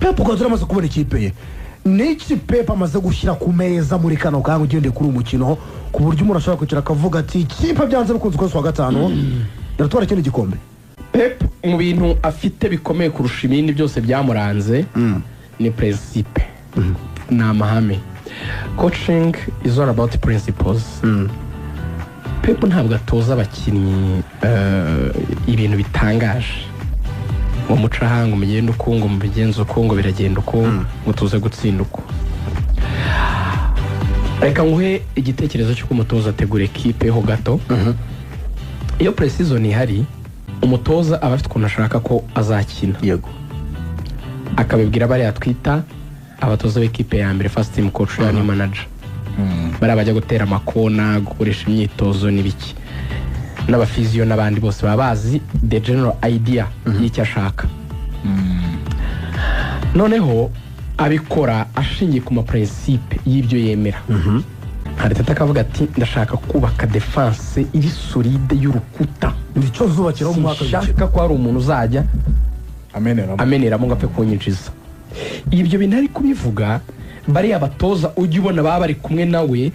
Pep Guardiola amaze kubona ikipe ye n'iki Pep amaze gushyira ku meza muri kano kanya ugende kuri umukino ku buryo umuntu ashobora kwicara akavuga ati ikipe byanze bikunze ko wa gatanu yaratwara ikindi gikombe. Pep mu bintu afite bikomeye kurusha ibindi byose byamuranze ni principe ni amahame. Coaching is all about principles. Pep ntabwo atoza abakinnyi ibintu bitangaje ngo mucahanga umugenda uko ngo mubigenza uko ngo biragenda uko ngo tuze gutsinda uko. Reka nguhe igitekerezo cy'uko umutoza ategura ekipe ho gato. Iyo pre-season ihari umutoza aba afite ukuntu ashaka ko azakina, yego, akabibwira bari atwita abatoza b'ekipe ya mbere, first team coach yani manager. Bari bajya gutera amakona, gukoresha imyitozo n'ibiki, n'abafizio n'abandi bose babazi the general idea y'icyo ashaka. Noneho abikora ashingiye ku ma principe y'ibyo yemera. Arteta akavuga ati ndashaka kubaka defense iri solide y'urukuta, nicyo zubakiraho mu mwaka w'ishaka ko ari umuntu uzajya ameneramo ngo apfe kunyinjiza. Ibyo bintu ari kubivuga bari abatoza ujye ubona baba bari kumwe nawe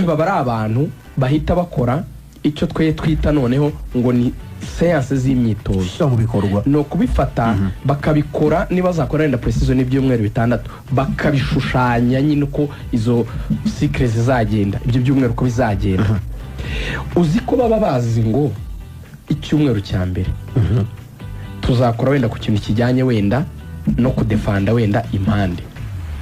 baba ari abantu bahita bakora icyo twita noneho ngo ni séance z'imyitozo mu bikorwa, no kubifata bakabikora niba zakora nda precision n'ibyumweru 6 bakabishushanya nyine uko izo cycles zizagenda, ibyo byumweru ko bizagenda. Uzi ko baba bazi ngo icyumweru cya mbere tuzakora wenda ku kintu kijyanye wenda no kudefanda wenda impande,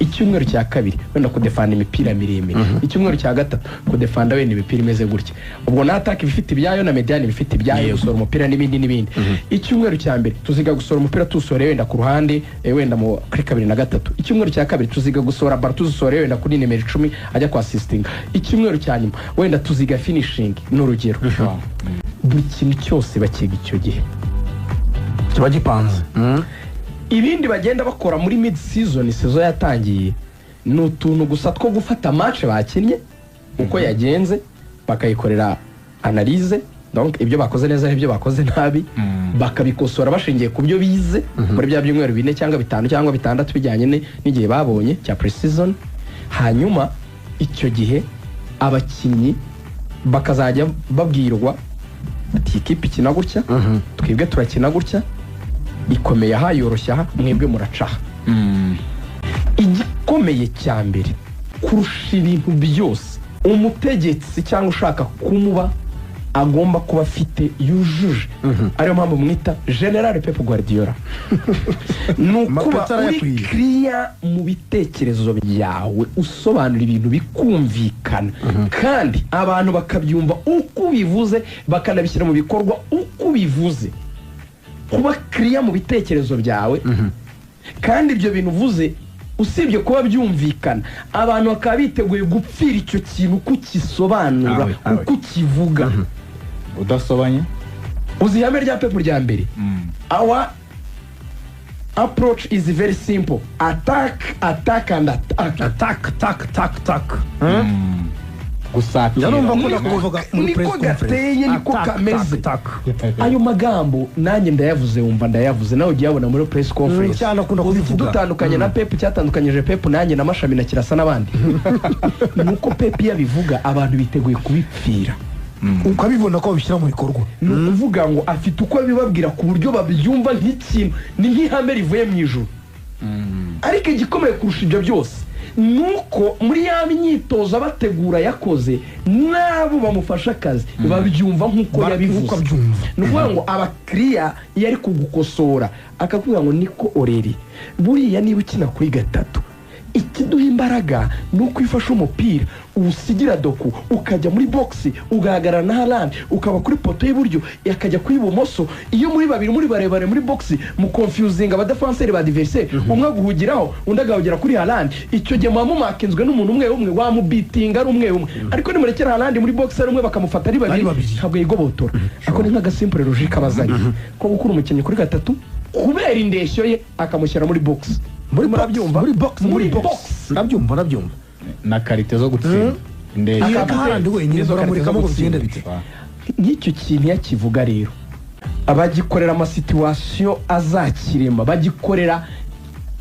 icyumweru cya kabiri wenda kudefanda imipira miremire, icyumweru cya gatatu kudefanda wenda imipira imeze gutya. Ubwo na attack bifite ibyayo na mediane bifite ibyayo, gusora umupira n'ibindi. Icyumweru cya mbere tuziga gusora umupira tusore wenda ku ruhande wenda mu kuri 2 na 3. Icyumweru cya kabiri tuziga gusora bar tuzisore wenda kuri nimero 10 ajya kwa assisting. Icyumweru cya nyuma wenda tuziga finishing n'urugero. Buri kintu cyose bakiga icyo gihe kiba gipanze. Ibindi bagenda bakora muri mid season, season yatangiye, ni utuntu gusa two gufata match bakinnye uko yagenze bakayikorera analyse, donc ibyo bakoze neza n'ibyo bakoze nabi bakabikosora bashingiye ku byo bize muri bya byumweru 4 cyangwa 5 cyangwa 6 bijyanye n'igihe babonye cya pre-season. Hanyuma icyo gihe abakinnyi bakazajya babwirwa ati ikipe ikina gutya, twebwe turakina gutya, ikomeye aha yoroshya aha, mwebwe muracaha. Igikomeye cya mbere kurusha ibintu byose umutegetsi cyangwa ushaka kumuba agomba kuba afite yujuje, ariyo mpamvu mwita General Pep Guardiola. Nukuba uri clear mu bitekerezo byawe, usobanura ibintu bikumvikana kandi abantu bakabyumva uko bivuze bakanabishyira mu bikorwa uko bivuze. Kuba clear mu bitekerezo byawe kandi ibyo bintu uvuze usibye kuba byumvikana abantu bakaba biteguye gupfira icyo kintu kukisobanura uko kivuga. Udasobanye uzi ihame rya Pep rya mbere, our approach is very simple: attack and attack. gusatira niko gateye niko kameze. Ayo magambo nanjye ndayavuze wumva ndayavuze nawe ugiye abona muri press conference cyane akunda kubivuga. Dutandukanye na Pep, cyatandukanyije Pep nanjye na Mashami na Kirasa n'abandi nuko Pep yabivuga abantu biteguye kubipfira ukabibona ko bishyira mu bikorwa. Nukuvuga ngo afite uko bibabwira ku buryo babyumva nk'ikintu ni nk'ihame rivuye mu ijuru. Ariko igikomeye kurusha ibyo byose nuko muri ya myitozo abategura yakoze nabo bamufasha akazi babyumva nk'uko yabivuze. Nukuvuga ngo abakiriya iyo ari kugukosora akakuvuga ngo niko oreri buriya niba ukina kuri 3 ikiduha imbaraga nuko ifasha umupira usigira doku ukajya muri box ugahagarara na Haaland ukaba kuri poto y'iburyo yakajya kuri ibumoso, iyo muri babiri muri barebare muri box mu confusing abadefenseur ba adversaire umwe guhugiraho undi agahugera kuri Haaland, icyo gihe mu makinzwe n'umuntu umwe wamubitinga ari umwe ariko nimurekera Haaland muri box ari umwe bakamufata ari babiri ntabwo yigobotora. Ako ni nka simple logique abazanye ko gukura umukinnyi kuri 3 kubera indeshyo ye akamushyira muri box. muri box nabyumva na karite zo gutsinda ndetse Haaland wenyine baramurika mu gutsinda bite. N'icyo kintu yakivuga rero abagikorera ama situation azakirema bagikorera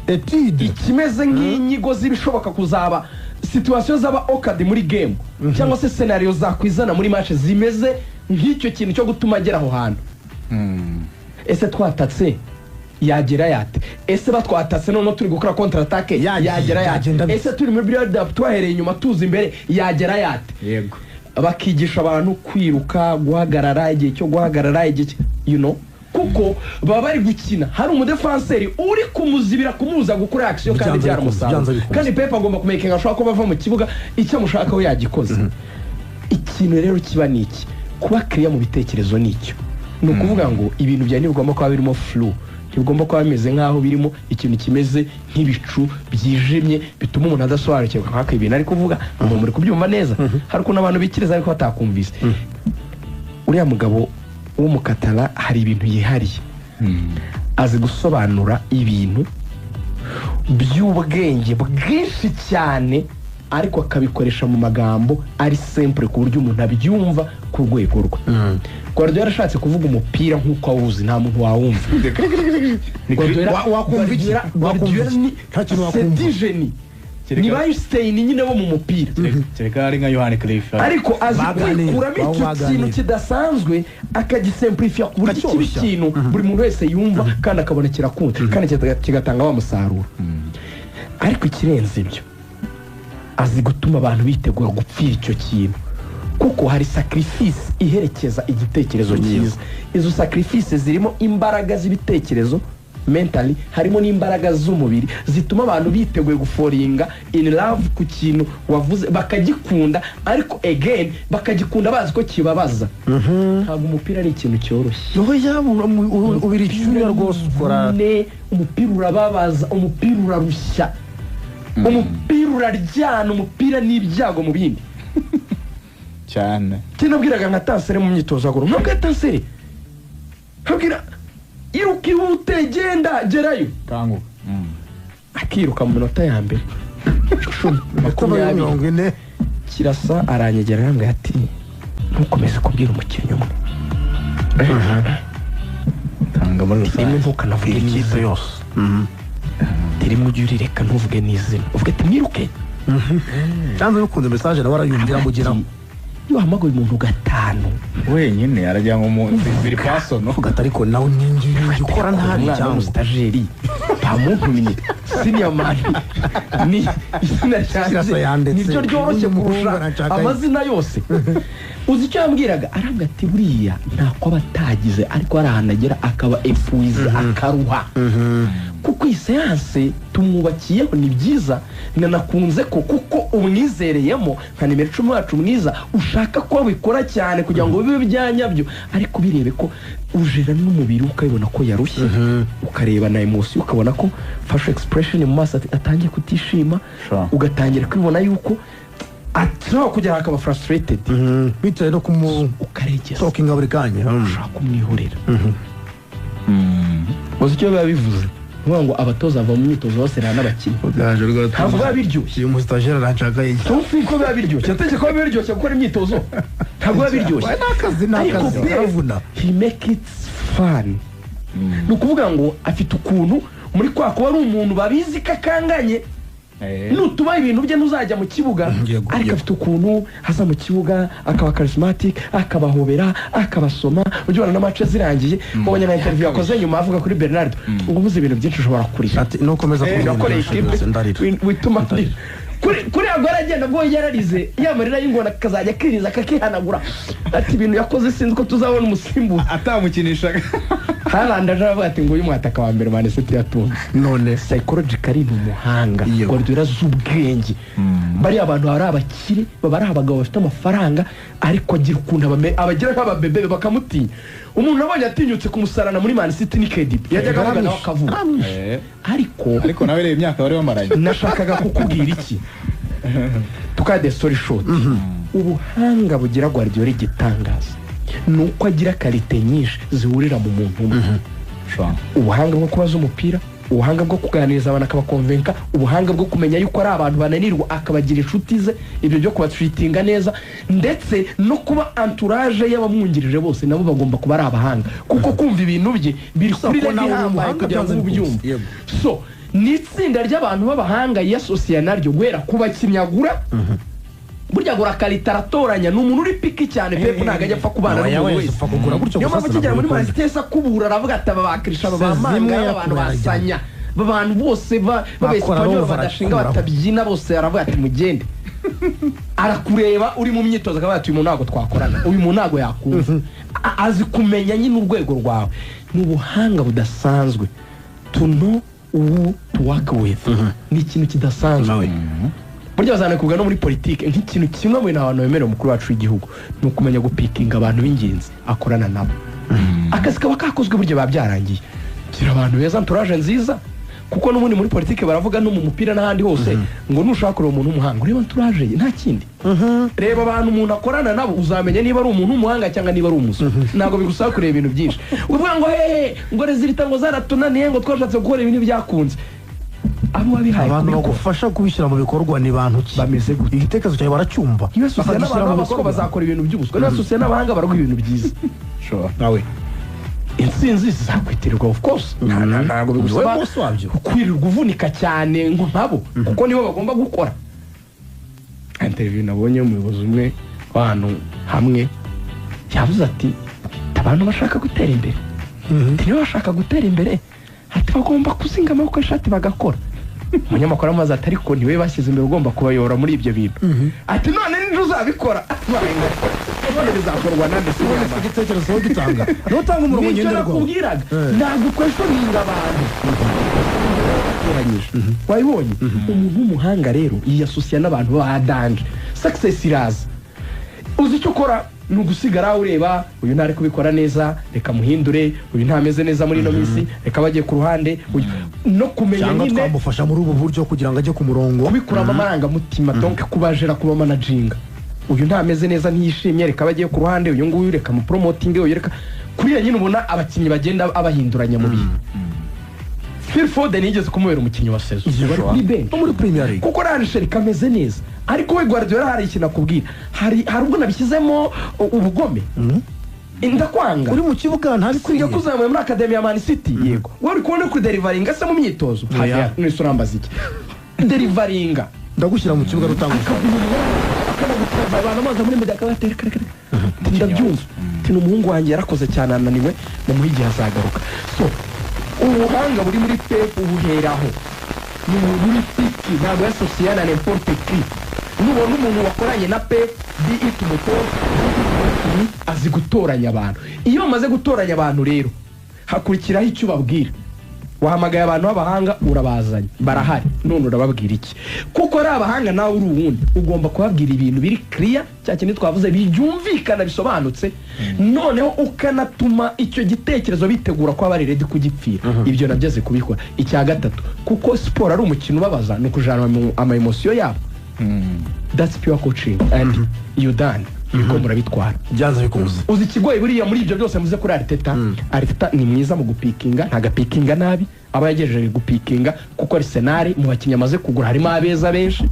etide ikimeze nk'inyigo z'ibishoboka kuzaba situwasiyo zaba okadi muri game cyangwa se senariyo zakwizana muri match zimeze nk'icyo kintu cyo gutuma agera aho hantu. Ese twatatse yagera yate? Ese batwatatse noneho turi gukora counter attack yagera yate? Ese turi muri build up twahereye inyuma tuzi imbere yagera yate? Yego. Bakigisha abantu kwiruka, guhagarara igihe cyo guhagarara igihe kuko baba bari gukina hari umudefanseri uri kumuzibira kumuza gukora action kandi byaramusaba kandi Pepe agomba kumekinga ashaka ko bava mu kibuga icyo amushakaho yagikoze. Ikintu rero kiba niki kuba clear mu bitekerezo nicyo ni ukuvuga ngo ibintu bya nibugomba kuba birimo flow, ntibigomba kuba bimeze nk'aho birimo ikintu kimeze nk'ibicu byijimye bituma umuntu adasobanukirwa nk'aka ibintu ari kuvuga ngo muri kubyumva neza. Hari ukuntu abantu bikiriza ariko batakumvise. Uriya mugabo w'umukatala hari ibintu yihariye, azi gusobanura ibintu by'ubwenge bwinshi cyane ariko akabikoresha mu magambo ari simple ku buryo umuntu abyumva ku rwego rwe. Guardiola yarashatse kuvuga umupira nk'uko awuzi nta muntu wawumva. Guardiola ni Setijeni ni Einstein nyine bo mu mupira. Kereka ari nka Yohani Cruyff ariko azi kwikuramo icyo kintu kidasanzwe akagisimplifia ku buryo kiba ikintu buri muntu wese yumva kandi akabona kirakunda kandi kigatanga wa musaruro. Ariko ikirenze ibyo azi gutuma abantu bitegura gupfira icyo kintu kuko hari sacrifice iherekeza igitekerezo cyiza. Izo sacrifice zirimo imbaraga z'ibitekerezo mentally, harimo n'imbaraga z'umubiri zituma abantu biteguye guforinga in love ku kintu wavuze bakagikunda ariko again bakagikunda bazi ko kibabaza. Ntabwo umupira ari ikintu cyoroshye. ubiri cyuya rwose ukora umupira urababaza, umupira urarushya, umupira uraryana, umupira n'ibyago mu bindi cyane. Kinabwiraga nka Tansere mu myitozo agoro ntabwo Tansere habwira iruka utegenda gerayo kangu akiruka mu minota ya mbere 20 kirasa aranyegera yambwe ati ntukomeze kubwira umukinnyi umwe tanga muri rusange ntukanavuge ikipe yose tirimo urireka ntuvuge n'izina uvuge ati mwiruke cyangwa ukunze message nawe arayumvira mugira iyo hamagoye umuntu gatanu wenyine arajya ngo mu biri pasono ugata ariko nawe ningi ukora ntari cyangwa stajeri pa muntu mini senior man ni isina cyane nicyo ryoroshye kurusha amazina yose. Uzi icyo yambwiraga arambwa ati buriya ntako batagize ariko arahanagera akaba efuiza akaruha kuko iseanse tumwubakiyeho ni byiza nanakunze ko kuko umwizereyemo nka nimero 10 wacu mwiza ushaka ko bikora cyane kugira ngo bibe byanyabyo ariko birebe ko ujera n'umubiri ukabona ko yarushye ukareba na emotion ukabona ko facial expression mu maso atangiye kutishima ugatangira kwibona yuko atro kujya akaba frustrated bitewe no ukaregeza talking buri kanya ushaka kumwihorera. Uzi icyo biba bivuze ngo abatoza bava mu myitozo bose n'abakinnyi ntabwo biba biryoshye. uyu mustajeri aranshaka iki ko biba biryoshye ategeka ko biba biryoshye gukora imyitozo ntabwo biba biryoshye n'akazi karavuna. He make it fun. Ni ukuvuga ngo afite ukuntu muri kwa kuba ari umuntu babizi kakanganye nutuba ibintu bye ntuzajya mu kibuga ariko afite ukuntu haza mu kibuga akaba charismatic akabahobera akabasoma ujyana na match zirangiye ubonye na interview yakoze nyuma avuga kuri Bernardo ngo ubuze ibintu byinshi ushobora kurira ati no komeza wituma kuri agora agenda bwo yararize yamarira y'ingona kazajya kiriza kakihanagura ati ibintu yakoze sinzi ko tuzabona umusimbu atamukinishaga Haaland aravuga ati ngo uyu mwataka wa mbere Man City yatunze none psychologically ni umuhanga Guardiola z'ubwenge bari abantu bari abakire bari abagabo bafite amafaranga ariko agira ukuntu abagira nk'ababebe bakamutinya. Umuntu abonye atinyutse kumusarana muri Man City ni KDB yajyaga avuga nawe akavuga ariko nawe reba imyaka bari bamaranye. Nashakaga kukubwira iki tukade story short ubuhanga bugira Guardiola igitangaza nuko agira karite nyinshi zihurira mu muntu umwe. Ubuhanga bwo kubaza umupira, ubuhanga bwo kuganiriza abantu akabakonvenka, ubuhanga bwo kumenya yuko ari abantu bananirwa akabagira inshuti ze, ibyo byo kubatreatinga neza ndetse no kuba entourage y'abamwungirije bose nabo bagomba kuba ari abahanga kuko kumva ibintu bye biri kuri level ihambaye kugira ngo ubyumve. So ni itsinda ry'abantu b'abahanga yiyasosiye naryo guhera ku bakinyagura burya gura karita aratoranya ni umuntu uri piki cyane Pep ntabwo ajya apfa kubana n'umuntu wese niyo mpamvu akigera muri Man City akubura aravuga ati aba bakirisha aba bamanga abantu basanya abantu bose b'abesipanyoli badashinga batabyina bose aravuga ati mugende arakureba uri mu myitozo akavuga ati uyu muntu ntabwo twakorana uyu muntu ntabwo yakumva azi kumenya nyine urwego rwawe ni ubuhanga budasanzwe to know who to work with ni ikintu kidasanzwe burya bazanakubwira no muri politike nk'ikintu kimwe mu bintu abantu bemerewe umukuru wacu w'igihugu ni ukumenya gupikinga abantu b'ingenzi akorana nabo akazi kaba kakozwe burya biba byarangiye gira abantu beza entourage nziza kuko n'ubundi muri politike baravuga no mu mupira n'ahandi hose ngo nushaka kureba umuntu w'umuhanga ureba entourage ye nta kindi reba abantu umuntu akorana nabo uzamenya niba ari umuntu w'umuhanga cyangwa niba ari umusore ntabwo bigusaba kureba ibintu byinshi uvuga ngo ngo rezilita ngo zaratunaniye ngo twashatse gukora ibintu byakunze abo wabihaye abantu bagufasha kubishyira mu bikorwa ni bantu ki bameze gute igitekerezo cyawe baracyumva iyo sosiye n'abantu bazakora ibintu by'ubuswa niba sosiye n'abahanga baraguha ibintu byiza nawe intsinzi zizakwitirirwa of course ntabwo bigusaba kwirirwa uvunika cyane ngo nkabo kuko nibo bagomba gukora interview nabonye umuyobozi umwe w'ahantu hamwe yavuze ati abantu bashaka gutera imbere niba bashaka gutera imbere ati bagomba kuzinga amaboko y'ishati bagakora umunyamakuru amaze ati ariko niwe bashyize imbere ugomba kubayobora muri ibyo bintu ati none n'inzu uzabikora none bizakorwa nande si wese igitekerezo aho gitanga n'utanga umurongo ngenderwaho nakubwiraga ntabwo questioninga abantu wayibonye umuntu w'umuhanga rero yiyasosiya n'abantu b'abadanje success iraza uzi icyo ukora ni ugusigara ureba uyu ntari kubikora neza reka muhindure uyu ntameze neza muri ino minsi reka bagiye ku ruhande no kumenya cyangwa nyine twamufasha muri ubu buryo kugira ngo ajye ku murongo kubikuramo amarangamutima donc kubajera kuba manajinga uyu ntameze neza ntiyishimye reka bagiye ku ruhande uyu nguyu reka mu promoting uyu reka kuriya nyine ubona abakinnyi bagenda abahinduranya mu bihe Phil Foden yigeze kumubera umukinnyi wa sezo kuri bench muri Premier League kuko Rashford kameze neza ariko we Guardiola hari ikintu akubwira hari ubwo nabishyizemo ubugome ndakwanga uri mu kibuga ntari kwiga kuzamuye muri academy ya Man City yego wari kubona ku deliveringa se mu myitozo n'isi urambaza iki deliveringa ndagushyira mu kibuga rutanguka abantu maze muri media akabatera ndabyumva ati n'umuhungu wanjye yarakoze cyane ananiwe mu muhigi hazagaruka so ubuhanga buri muri Pep ubuheraho ni muri City ntabwo yasosiye na n'importe qui nubona umuntu wakoranye na Pep di itumutora azi gutoranya abantu iyo bamaze gutoranya abantu rero hakurikiraho icyo babwira wahamagaye abantu b'abahanga urabazanye barahari none urababwira iki kuko ari abahanga nawe uri uwundi ugomba kubabwira ibintu biri clear cya kintu twavuze byumvikana bisobanutse noneho ukanatuma icyo gitekerezo bitegura ko bari ready kugipfira ibyo nabyaze kubikora icya gatatu kuko sport ari umukino ubabaza no kujana ama emotion yabo that's pure coaching and you done ibiko murabitwara byanze bikuze uzi ikigoye buriya muri ibyo byose muze kuri Arteta ni mwiza mu gupikinga ntagapikinga nabi aba yagejeje gupikinga kuko Arsenal mu bakinnyi amaze kugura harimo abeza benshi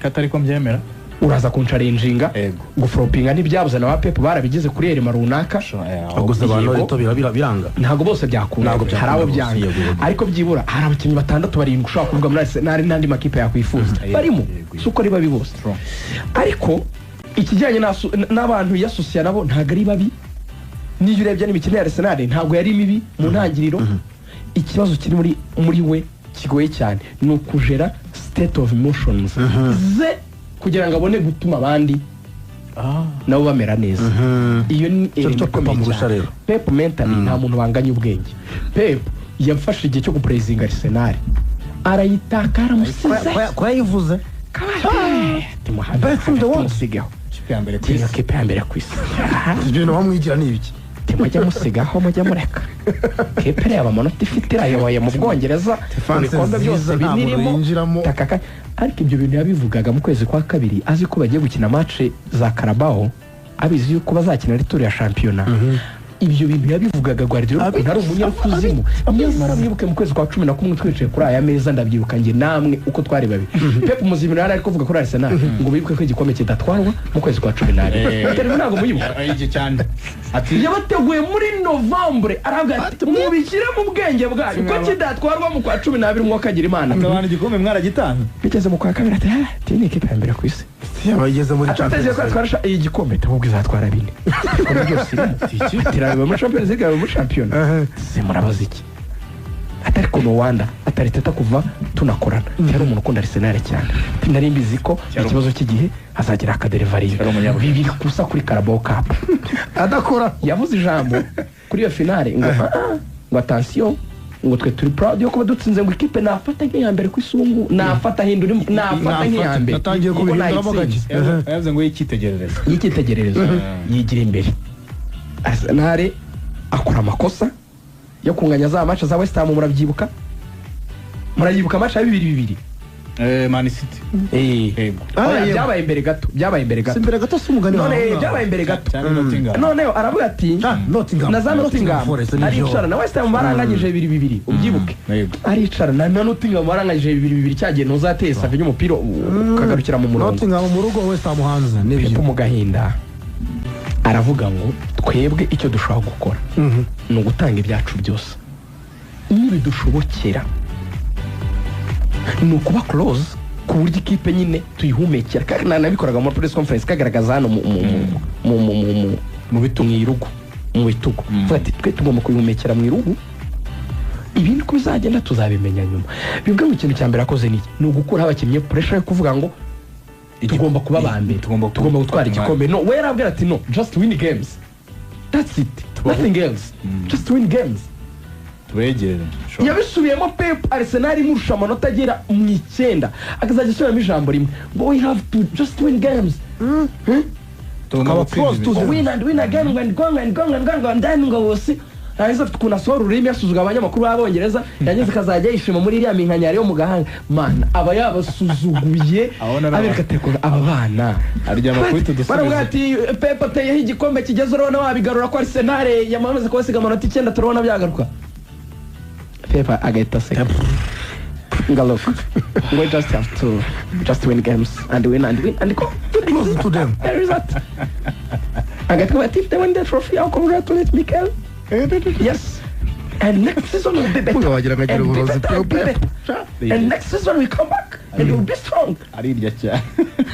katari ko mbyemera uraza kuncarenjinga gufropinga n'ibyabuze na ba Pep barabigize kuri Elma runaka aguze abantu rito biranga ntago bose byakunda hari abo byanga ariko byibura hari abakinnyi batandatu barindwi ushaka kuvuga muri Arsenal n'andi makipe yakwifuza barimo suko ari babi bose ariko ikijyanye n'abantu yasosiya nabo ntago ari babi niyo urebye n'imikino ya Arsenal ntago yari mibi mu ntangiriro ikibazo kiri muri we kigoye cyane ni ukujera state of emotions ze kugira ngo abone gutuma abandi nabo bamera neza iyo ni Pep mentally nta muntu banganya ubwenge Pep yafashe igihe cyo gupresinga Arsenal arayitaka aramusize ko yayivuze tumusigaho kipe ya mbere ku isi ibyo bamwigira ni ibiki mujya musigaho mujya mureka kipe reba amanota ifite irayoboye mu Bwongereza ibikombe byose binirimo ariko ibyo bintu yabivugaga mu kwezi kwa kabiri azi ko bagiye gukina match za Carabao abizi yuko bazakina retour ya shampiyona ibyo bintu yabivugaga Guardiola ko ntari umunyakuzimu. Nyamara mwibuke mu kwezi kwa 11 twicaye kuri aya meza ndabyibuka nge namwe uko twari babi. Pep Muzimiro yari kuvuga kuri Arsenal ngo bibuke ko igikombe kidatwarwa mu kwezi kwa 11. Atari ntabwo muyibuka iki cyane ati yabateguye muri Novembre aravuga ati mubishyire mu bwenge bwanyu ko kidatwarwa mu kwa 12 mwaka agira Imana. abantu igikombe mwaragitanze Bigeze mu kwa kabiri ati ni ikipe ya mbere ku isi. Yabageze muri Champions League twarasha iyi gikombe tabwo izatwara bine. Igikombe cyose tiraba mu Champions League mu champion. Murabaza iki? Atari ko Rwanda atari tata kuva tunakorana. Yari umuntu ukunda Arsenal cyane. Nari mbizi ko ikibazo cy'igihe hazagira akaderevariyo. Bibiri kusa kuri Carabao Cup. adakora Yavuze ijambo kuri iyo finale ngo attention ngo twe turi proud yo kuba dutsinze ngo ikipe nafata nk'iya mbere ku isungu nafata hindura nafata nk'iya mbere. Natangiye kubihinduramo gake. yavuze ngo yikitegerereza yigira imbere. Arsenal akora amakosa yo kunganya za match za West Ham murabyibuka match ya 2-2 Man City byabaye imbere gato simbere gato sumugani none byabaye imbere gato none aravuga ati na za Nottingham aricara na West Ham baranganyije 2-2 ubyibuke aricara na Nottingham baranganyije 2-2 cyagiye ntuzatesa vyo umupira kagarukira mu murongo Nottingham mu rugo West Ham hanze n'ibyo mu gahinda aravuga ngo twebwe icyo dushaka gukora no gutanga ibyacu byose nibi dushobokera no kuba close ku buryo ikipe nyine tuyihumekera kandi nabikoraga muri press conference kagaragaza hano mu bitugu fati twe tugomba kuyihumekera mu irugu ibindi ko bizagenda tuzabimenya nyuma bibwe mu kintu cyambere akoze niki no gukura abakinnyi pressure yo kuvuga ngo tugomba kuba bambere tugomba gutwara igikombe no we arabwira ati no just win games that's it nothing else just win games tubegerere yabisubiyemo Pep Arsenal imurusha amanota agera mu 9 akazajya asubiramo ijambo rimwe ngo we have to just win games tukaba close to win again and go and then go wose Aiza tukuna soro urimi yasuzuga abanyamakuru b'abongereza yageze kazajya yishima muri iriya minkanyari yo mu gahanga man aba yabasuzuguye abeka tekora aba bana arya amakuru tudusubiza baravuga ati Pep ateye igikombe kigeze urabona wabigarura ko Arsenal yamaze kubasiga amanota 9 turabona byagaruka Pep agahita seka ngalo we just have to just win games and win and go close to them there is that agahita if they win the trophy I'll congratulate Mikel. Yes. And next season will be better. And next season we come back and we'll be strong. arirya cyane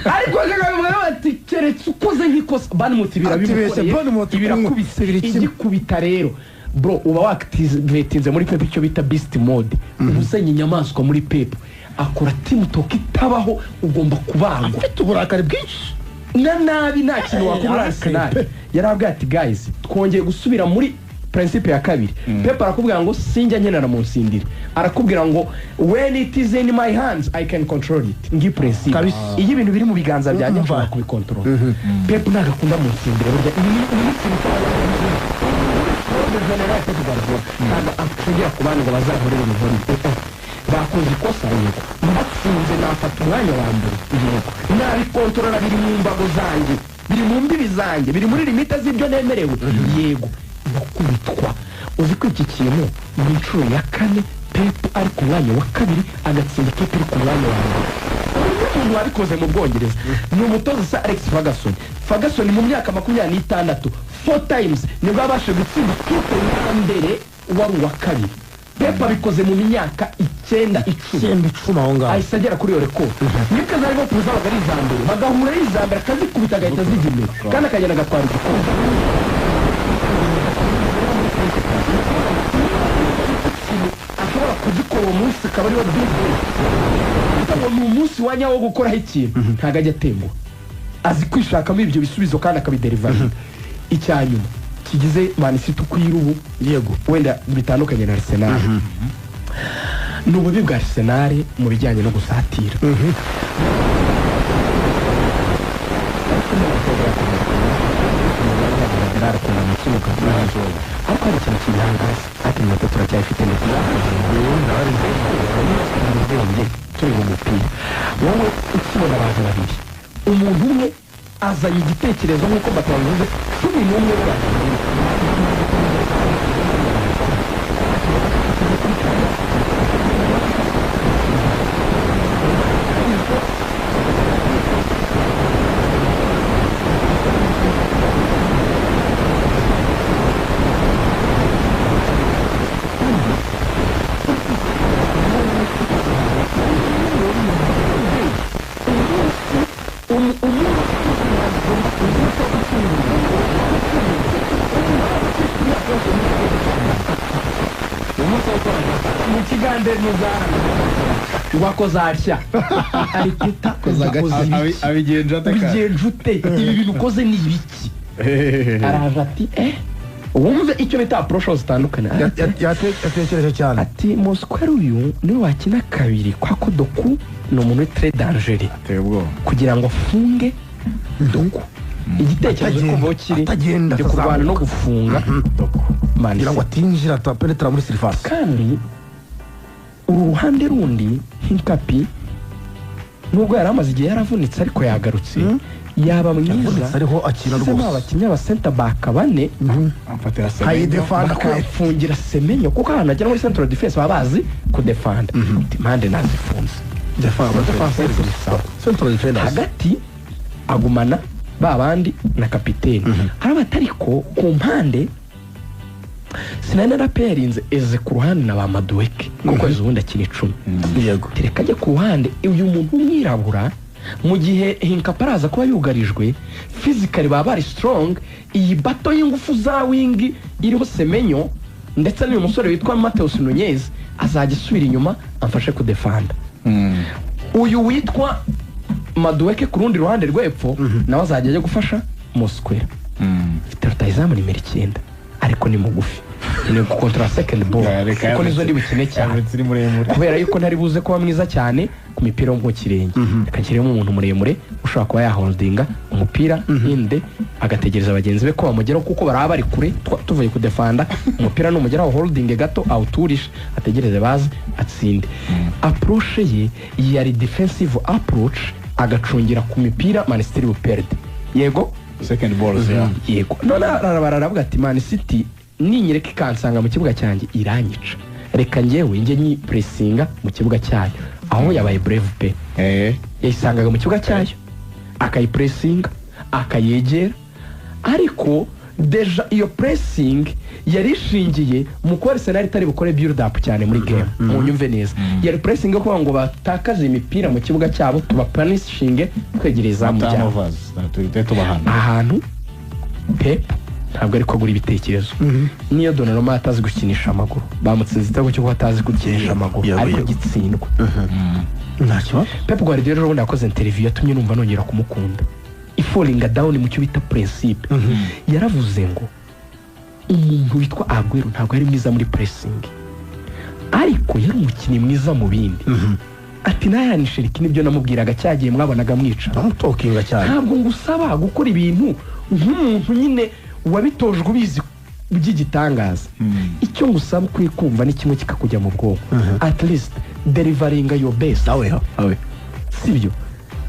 ariko kagame ati keretse ukoze nk'ikosa banimutibira birakubise igikubita rero bro uba wakitivetinze muri Pep icyo bita beast mode ubusenye inyamaswa muri Pep akora team talk itabaho ugomba kubangwa afite uburakari bwinshi nabi nta kintu wakora Arsenal yarabwiye ati guys twongeye gusubira muri principe ya kabiri Pep arakubwira ngo sinjya nkenera mu nsindire arakubwira ngo when it is in my hands I can control it ngi principe iyo ibintu biri mu biganza byanjye nshobora kubikontrola Pep nagakunda mu nsindire burya akongera ku bantu ngo bazahorere umuvoni bakoze ikosa yego mbatsinze nafata umwanya wa mbere yego nabikontorora biri mu mbago zanjye biri mu mbibi zanjye biri muri limite z'ibyo nemerewe yego bakubitwa uzi ko iki kintu mu inshuro ya 4 Pep ari ku mwanya wa 2 agatsinda ikipe iri ku mwanya wa 1 umuntu wabikoze mu Bwongereza ni umutoza sa Alex Ferguson mu myaka 26 4 times nibwo abashe gutsinda ikipe ya mbere wari uwa 2 Pep abikoze mu myaka 9 aho ngaho ahise agera kuri iyo rekord nibwo zarimo kuza bagari izambere bagahura izambere akazikubita agahita zigime kandi akagenda agatwara igikombe ashobora kugikora uwo munsi akaba ariwo big ni umunsi wa nyawo gukoraho ikintu ntabwo ajya atengwa azi kwishakamo ibyo bisubizo kandi akabiderivana icyanyuma kigize Man City kwirubu yego wenda bitandukanye na Arsenal n'ububi bwa Arsenal mu bijyanye no gusatira ariko hari ikintu kibihangaza ati moto turacyayifite ndetse turi mu mupira wowe ukibona abantu babiri umuntu umwe azanye igitekerezo nk'uko batabivuze 11 mu kigande n'uzana ngo akoze atya Arteta abigenje ate ka ubigenje ute ibi bintu ukoze ni ibiki araje ati wumve icyo bita approach zitandukanye yatekereje cyane ati Mosquera uyu niwe wakina kabiri kwa ko Doku ni umuntu très dangereux ateye ubwoba kugira ngo afunge Doku igitekerezo kumva kiri atagenda cyo kurwana no gufunga Doku kugira ngo atinjira atapenetra muri surface kandi uruhande rundi Hinkapi nubwo yari amaze igihe yaravunitse ariko yagarutse yaba mwiza ariho akina rwose abakinnyi ba center back bane amfatira defanda bakafungira Semenyo kuko ahantu agera muri central defense baba bazi kudefanda impande nazifunze central defenders hagati agumana babandi na kapiteni hari abatariko ku mpande Sinana raperinze eze ku ruhande na ba Madueke kuko izubundi akina 10 yego tereka ajye ku ruhande uyu muntu umwirabura mu gihe Hinkaparaza kuba yugarijwe physically baba bari strong iyi bato y'ingufu za wing iriho Semenyo ndetse n'uyu musore witwa Mateus Nunez azajya isubira inyuma amfashe kudefanda uyu witwa Madueke ku rundi ruhande rw'epfo nawe azajya ajya gufasha Mosquera ifite rutayizamu nimero 9 ariko ni mugufi ni gukontra second ball kuko nizo ndi bukine cyane kubera yuko ntari buze kuba mwiza cyane ku mipira mu kirenge akakiremo umuntu muremure ushobora kuba yaholdinga umupira inde agategereza abagenzi be ko bamugeraho kuko baraba bari kure tuvuye kudefanda umupira n'umugeraho holding gato awuturish ategereze bazi atsinde approach ye yari defensive approach agacungira ku mipira Man City buperde yego second ball yego none aravuga ati Man City ninyereka ikansanga mu kibuga cyanjye iranyica reka ngewe nge nyi pressinga mu kibuga cyayo aho yabaye brave pe yayisangaga mu kibuga cyayo akayipressinga akayegera ariko deja iyo pressing yari ishingiye mu ko Arsenal itari bukore build up cyane muri game mu nyumve neza yari pressing ko ngo batakaje imipira mu kibuga cyabo tuba punishing kwegereza mu cyabo ahantu Pep ntabwo ariko agura ibitekerezo niyo Donnarumma atazi gukinisha amaguru bamutsinze igitego cyo atazi gukinisha amaguru ariko gitsindwa ntacyo Pep Guardiola rero yakoze interview yatumye numva nongera kumukunda falling down mu cyo bita principe yaravuze ngo umuntu witwa Aguero ntabwo ari mwiza muri pressing ariko yari umukinnyi mwiza mu bindi ati nayanishe iki nibyo namubwiraga cyagiye mwabonaga mwica namutokinga cyane ntabwo ngusaba gukora ibintu nk'umuntu nyine wabitojwe ubizi by'igitangaza icyo ngusaba kwikumva ni kimwe kikakujya mu bwonko at least delivering your best awe sibyo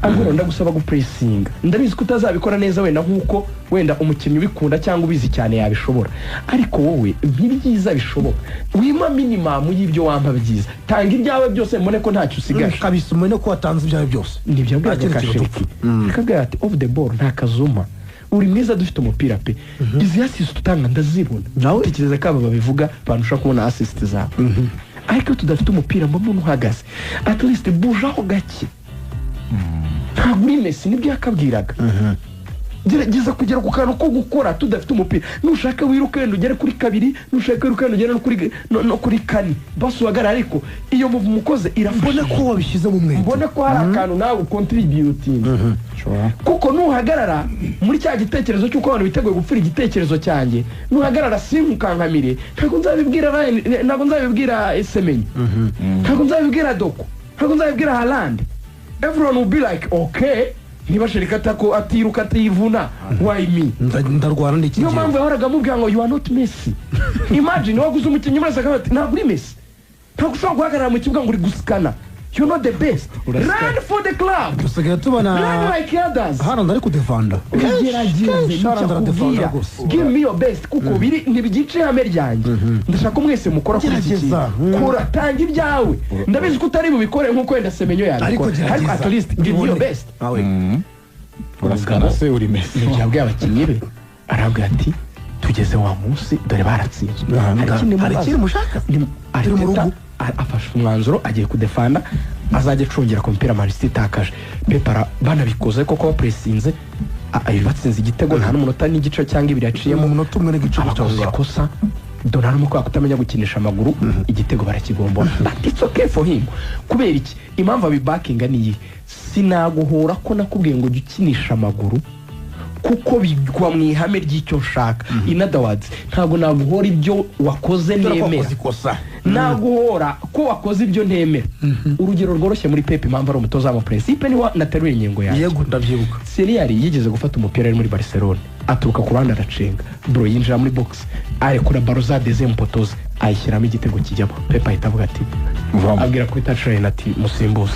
Aguero ndagusaba gupressinga ndabizi ko utazabikora neza wenda nkuko wenda umukinnyi ubikunda cyangwa ubizi cyane yabishobora ariko wowe ntibyiza bishoboka wima minimum y'ibyo wampa byiza tanga ibyawe byose mbone ko ntacyo usigaje kabisa mbone ko watanze ibyawe byose nibyo bwakashiriki kaga ati off the ball nta kazuma uri mwiza dufite umupira pe izi assist tutanga ndazibona nawe tekereza ko aba babivuga banusha kubona assist zawe ariko tudafite umupira mbona uhagaze at least bujaho gake ntabwo uri Messi nibyo yakabwiraga gerageza kugera ku kantu ko gukora tudafite umupira nushaka wiruka wenda ugere kuri kabiri nushaka wiruka wenda ugere no kuri kane basuhagara ariko iyo mukoze irafona ko wabishyize mu mwete mbona ko hari akantu nawe contributing kuko nuhagarara muri cya gitekerezo cy'uko abantu biteguye gupfira igitekerezo cyanjye nuhagarara sinkukankamire ntabwo nzabibwira Semenyo ntabwo nzabibwira Doku ntabwo nzabibwira Haaland everyone will be like okay niba sherikata ko atiruka atiyivuna why me ndarwana n'iki niyo mpamvu yahoraga mubwira ngo you are not Messi imagine waguze umukinnyi muri sakabati ntabwo uri Messi ntabwo ushobora guhagarara mu kibuga ngo uri gusikana you're not the best run for the club dusigaye tubona run like others hano ndari kudefanda gerageza give me your best kuko biri ntibigice ihame ryanjye ndashaka mwese mukora kuri iki kintu kora tanga ibyawe ndabizi ko utari bubikore nk'uko wenda Semenyo yabikora ariko at least give me your best urasikana se uri Messi yabwiye abakinnyi be arabwira ati tugeze wa munsi dore baratsinzwe hari ikindi mushaka ari mu rugo afashe umwanzuro agiye kudefanda azajya acungira ku mupira Man City itakaje Pepara banabikoze koko bapressinze batsinze igitego nta n'umunota n'igice cyangwa ibiri yaciyemo umunota umwe n'igice cyangwa kosa Donnarumma ko kutamenya gukinisha amaguru igitego barakigombora but it's okay for him kubera iki impamvu abibakinga niyi sinaguhora ko nakubwiye ngo ukinisha amaguru kuko bigwa mu ihame ry'icyo nshaka in other words ntago naguhora ibyo wakoze nemera naguhora ko wakoze ibyo ntemera urugero rworoshye muri Pep impamvu ari umutoza wa principe ni wa nateruye inyengo yaje yego ndavyibuka Seriali yigeze gufata umupira ari muri Barcelona aturuka ku ruhande aracenga bro yinjira muri box arekura baroza deuxième poteuse ayishyiramo igitego kijyamo Pep ahita avuga ati abwira kuri touchline ati musimbuza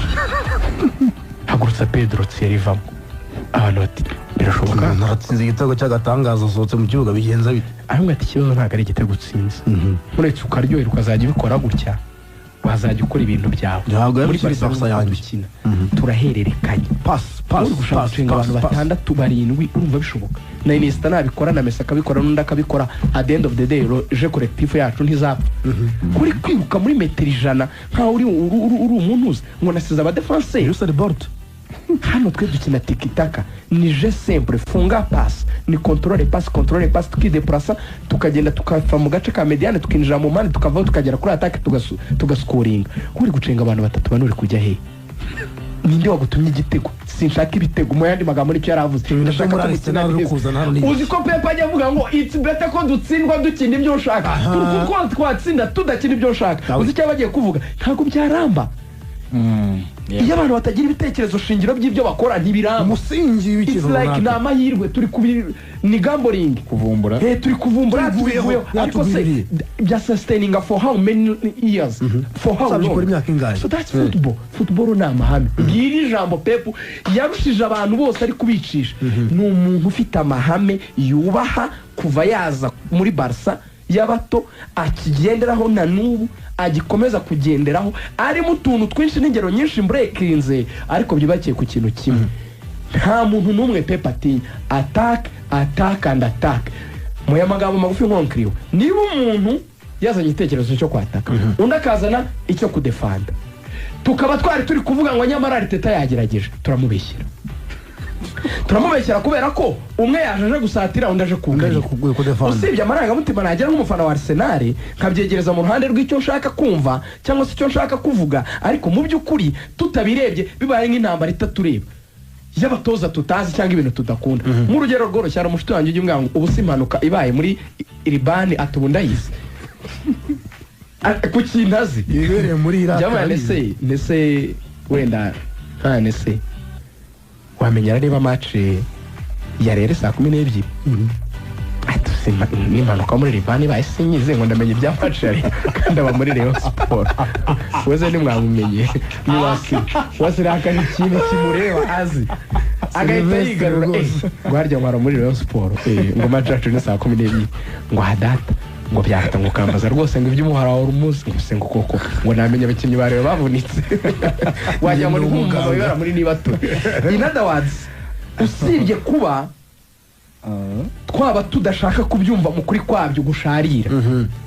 hagurutsa Pedro Thierry vamo abantu bati birashoboka naratsinze igitego cy'agatangaza asohotse mu kibuga bigenza bite ahubwo ati ikibazo ntabwo ari igitego utsinze uretse ukaryohera ukazajya ubikora gutya wazajya ukora ibintu byawe muri Barcelona yanjye turahererekanya uri gushaka gucenga abantu batandatu barindwi urumva bishoboka na Iniesta nabikora na Messi akabikora n'undi akabikora at the end of the day je collectif yacu ntizapfa kuri kwiruka muri metero 100 nkaho uri umuntu uzi ngo nasize aba defenseur Usain Bolt hano twe dukina tiki-taka ni je simple funga pass ni controle pass tukideplasa tukagenda tukafa mu gace ka mediane tukinjira mu mani tukavaho tukagera kuri attack tugascoringa uri gucenga abantu batatu banuri kujya he ninde wagutumye igitego sinshaka ibitego mu yandi magambo n'icyo yaravuze ndashaka uzi ko Pep ajya avuga ngo it's better ko dutsindwa dukina ibyo ushaka kuko twatsinda tudakina ibyo ushaka uzi icyo bagiye kuvuga ntago byaramba iyo abantu batagira ibitekerezo shingiro by'ibyo bakora ntibiramba umusingi w'ikintu like na mahirwe turi ni gambling kuvumbura turi kuvumbura ariko se bya sustaining for how many years for how long so that's football ni amahame ngiri jambo Pep yarushije abantu bose ari kubicisha ni umuntu ufite amahame yubaha kuva yaza muri Barca y'abato akigenderaho na nubu agikomeza kugenderaho ari mu tuntu twinshi n'ingero nyinshi mbrekinze ariko byibakiye ku kintu kimwe nta muntu n'umwe Pep atinya attack and attack mu yamagambo magufi nkonkriyo niba umuntu yazanye igitekerezo cyo kwataka undi akazana icyo kudefanda tukaba twari turi kuvuga ngo nyamara Arteta yagerageje turamubeshyira kubera ko umwe yaje gusatira undi aje kunganya usibye amarangamutima nagira nk'umufana wa Arsenal nkabyegereza mu ruhande rw'icyo nshaka kumva cyangwa se icyo nshaka kuvuga ariko mu by'ukuri tutabirebye bibaye nk'intambara itatureba y'abatoza tutazi cyangwa ibintu tudakunda nk'urugero rworoshye ari umushito wanjye ujye ngo ubu si impanuka ibaye muri Iribani atubundayize ku kintazi ibereye muri Iraq nese wenda nese wamenyera niba match ya rero saa 12 n'impanuka muri Libani bayisinyize ngo ndamenye ibya match kandi aba muri Rayon Sport wese ni mwamenye ni wasiraka n'ikintu kimureba azi agahita yigarura gwarya mwaro muri Rayon Sport ngo match yacu ni saa 12 ngo hadata ngo byahita ngo kambaza rwose ngo iby'umuhara wa Urumuzi ngo se ngo koko ngo namenye abakinnyi bareba bavunitse wajya muri umugabo yara muri nibato in other words usibye kuba twaba tudashaka kubyumva mu kuri kwabyo gusharira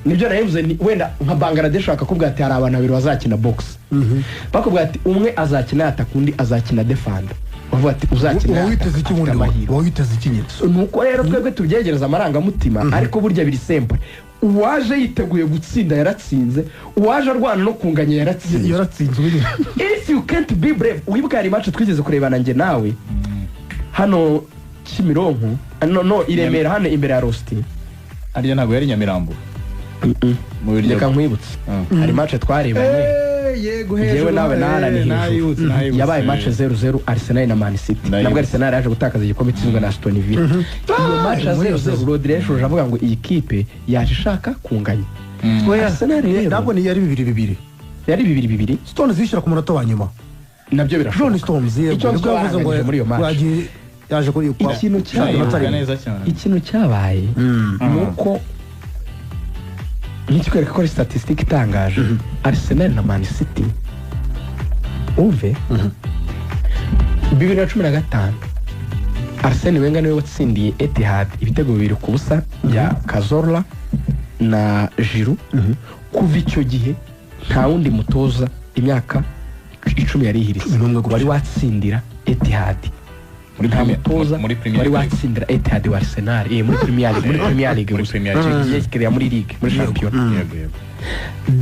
nibyo nayevuze wenda nka Bangladesh akakubwira ati hari abantu babiri bazakina box bakubwira ati umwe azakina atakundi azakina defender bavuga ati uzakina witeze iki muri witeze iki nuko rero twebwe tubyegereza amarangamutima ariko burya biri simple uwaje yiteguye gutsinda yaratsinze uwaje arwana no kunganya yaratsinze if you can't be brave wibuka hari match twigeze kurebana nge nawe hano Kimironko no Iremera hano imbere ya Rosti ariya ntabwo yari Nyamirambo mu biryo kankwibutse hari match twarebanye yego yewe nawe narani yabaye match 0-0 Arsenal na Man City nabwo Arsenal yaje gutakaza igikombe cy'inzwe na Aston Villa iyo match 0-0 Rodrigo avuga ngo iyi kipe yaje ishaka kunganya Arsenal rero ntabwo ni yari 2-2 yari 2-2 Stones zishira ku munota wa nyuma nabyo birashoboka John Stones yego yavuze ngo muri iyo match yaje kuri ikintu cyabaye nuko nikikwereka ko statistique itangaje Arsenal na Man City umve 2015 Arsene Wenger niwe watsindiye Etihad ibitego 2-0 bya Cazorla na Giroud kuva icyo gihe nta wundi mutoza imyaka 10 yari ihiritse wari watsindira Etihad nta mutoza muri Premier wari League. watsindira Etihad wa Arsenal muri Premier League Muri Premier League. yerekeye muri Ligue muri Champions Yego, yego.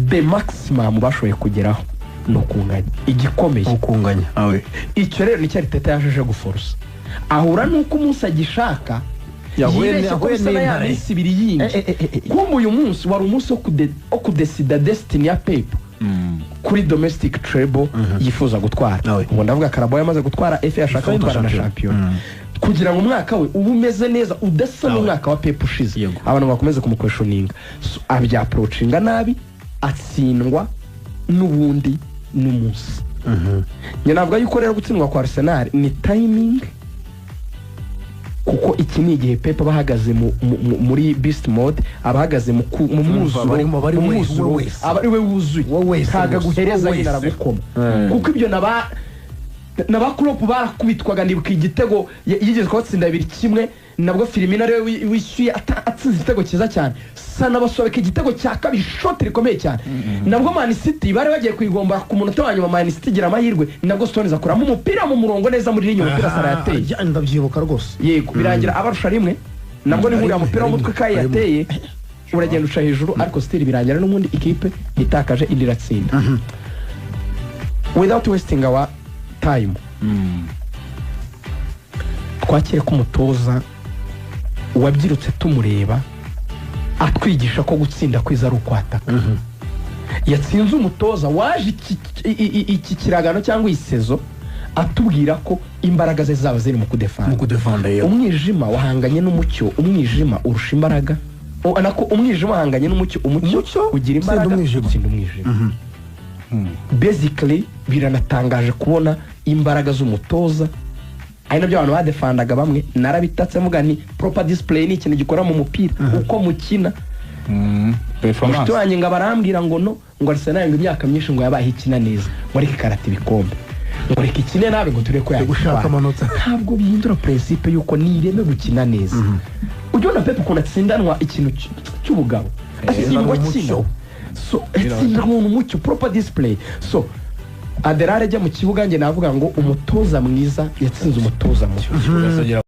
the maximum bashoboye kugeraho no kunganya igikomeye ukunganya icyo rero nicyo Arteta yajeje guforosa ahura nuko umunsi agishaka yibeshye ko bisa na ya minsi ibiri yindi kumva uyu munsi wari umunsi wo kudesida destiny ya Pep kuri domestic treble yifuza gutwara ubu ndavuga Carabao yamaze gutwara FA ashaka gutwara na champion kugira ngo umwaka we uba umeze neza udasa n'umwaka wa Pep ushize abantu bakomeze kumukweshoninga abya approachinga nabi atsindwa n'ubundi n'umunsi njye navuga yuko rero gutsindwa kwa Arsenal ni timing kuko iki ni igihe Pep bahagaze muri beast mode abahagaze mu mwuzuro abari we wuzuye kaga guhereza nyina aragukoma kuko ibyo naba Klopp barakubitwaga ndibuka igitego yigeze kwatsinda 2-1 nabwo Firmino rero wishyuye atsinze igitego cyiza cyane sana basobeka igitego cya kabiri shot rikomeye cyane nabwo Man City bari bagiye kwigomba ku munota wa nyuma Man City gira amahirwe nabwo Stones akuramo umupira mu murongo neza muri linyo umupira Sara yateye ndabyibuka rwose yego birangira abarusha rimwe nabwo ni huriya mupira w'umutwe kai yateye uragenda uca hejuru ariko still birangira n'ubundi ikipe itakaje indi ratsinda without wasting our time twakire ko umutoza wabyirutse tumureba atwigisha ko gutsinda kwiza ari ukwataka yatsinze umutoza waje iki kiragano cyangwa isezo atubwira ko imbaraga ze zaba ziri mu kudefanda umwijima wahanganye n'umucyo umwijima urusha imbaraga nako umwijima wahanganye n'umucyo umucyo ugira imbaraga gutsinda umwijima basically biranatangaje kubona imbaraga z'umutoza ari nabyo abantu badefandaga bamwe narabitatse mvuga ni proper display ni ikintu gikora mu mupira uko mukina performance wanjye ngo barambwira ngo no ngo Arsenal ngo imyaka myinshi ngo yabaye ikina neza ngo ariko karata ibikombe ngo reka ikine nabe ngo tureko gushaka amanota ntabwo bihindura principe yuko nireme gukina neza ujye na Pep kuna tsindanwa ikintu cy'ubugabo atsindwa kino so atsindwa mu mucyo proper display so Aderare ajya mu kibuga nge navuga ngo umutoza mwiza yatsinze umutoza mucyo